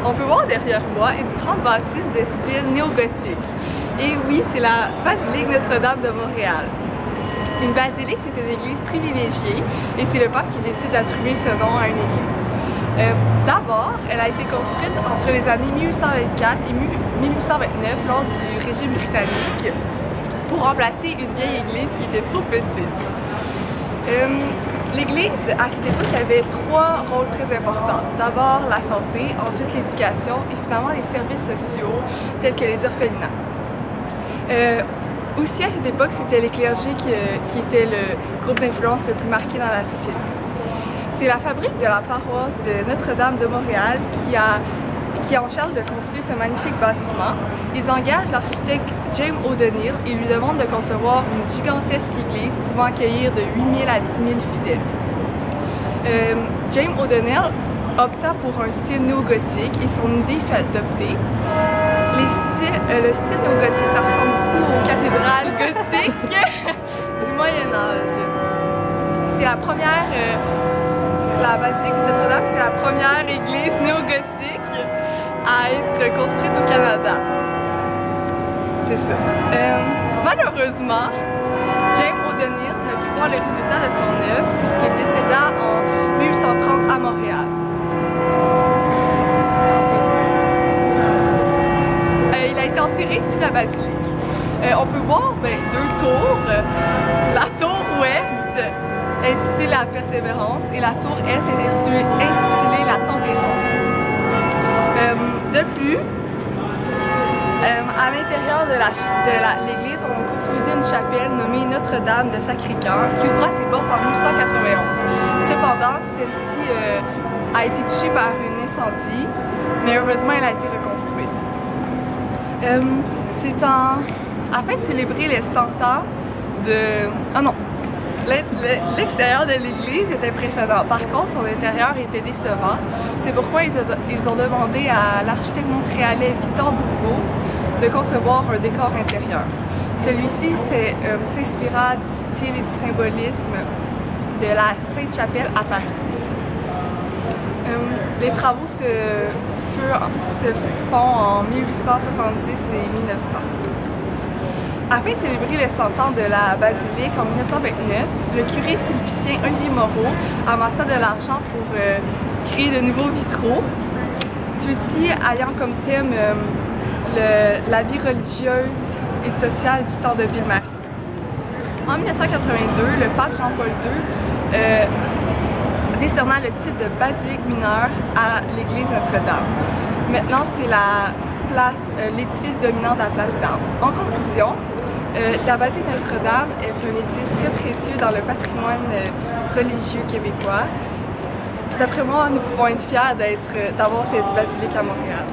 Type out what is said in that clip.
On peut voir derrière moi une grande bâtisse de style néo-gothique. Et oui, c'est la basilique Notre-Dame de Montréal. Une basilique, c'est une église privilégiée et c'est le pape qui décide d'attribuer ce nom à une église. D'abord, elle a été construite entre les années 1824 et 1829 lors du régime britannique pour remplacer une vieille église qui était trop petite. L'église, à cette époque, avait trois rôles très importants. D'abord, la santé, ensuite l'éducation et finalement les services sociaux tels que les orphelinats. Aussi, à cette époque, c'était les clergés qui étaient le groupe d'influence le plus marqué dans la société. C'est la fabrique de la paroisse de Notre-Dame de Montréal qui est en charge de construire ce magnifique bâtiment. Ils engagent l'architecte James O'Donnell et lui demandent de concevoir une gigantesque église pouvant accueillir de 8 000 à 10 000 fidèles. James O'Donnell opta pour un style néo-gothique et son idée fut adoptée. Le style néo-gothique, ça ressemble beaucoup aux cathédrales gothiques du Moyen-Âge. C'est la première, la basilique Notre-Dame, c'est la première église néo-gothique à être construite au Canada. C'est ça. Malheureusement, James O'Donnell n'a pu voir le résultat de son œuvre puisqu'il décéda en 1830 à Montréal. Il a été enterré sous la basilique. On peut voir deux tours. La tour ouest intitulée La Persévérance et la tour est intitulée La Tempérance. De plus, à l'intérieur de l'église, on construisait une chapelle nommée Notre-Dame de Sacré-Cœur qui ouvra ses portes en 1891. Cependant, celle-ci a été touchée par un incendie, mais heureusement, elle a été reconstruite. C'est afin de célébrer les 100 ans de... Ah non! L'extérieur de l'église est impressionnant. Par contre, son intérieur était décevant. C'est pourquoi ils ont demandé à l'architecte montréalais Victor Bourgault de concevoir un décor intérieur. Celui-ci s'inspira du style et du symbolisme de la Sainte-Chapelle à Paris. Les travaux se font en 1870 et 1900. Afin de célébrer les 100 ans de la basilique en 1929, le curé sulpicien Olivier Moreau amassa de l'argent pour créer de nouveaux vitraux, ceux-ci ayant comme thème la vie religieuse et sociale du temps de Ville-Marie. En 1982, le pape Jean-Paul II décerna le titre de basilique mineure à l'église Notre-Dame. Maintenant, c'est l'édifice dominant de la place d'Armes. En conclusion, la basilique Notre-Dame est un édifice très précieux dans le patrimoine religieux québécois. D'après moi, nous pouvons être fiers d'avoir cette basilique à Montréal.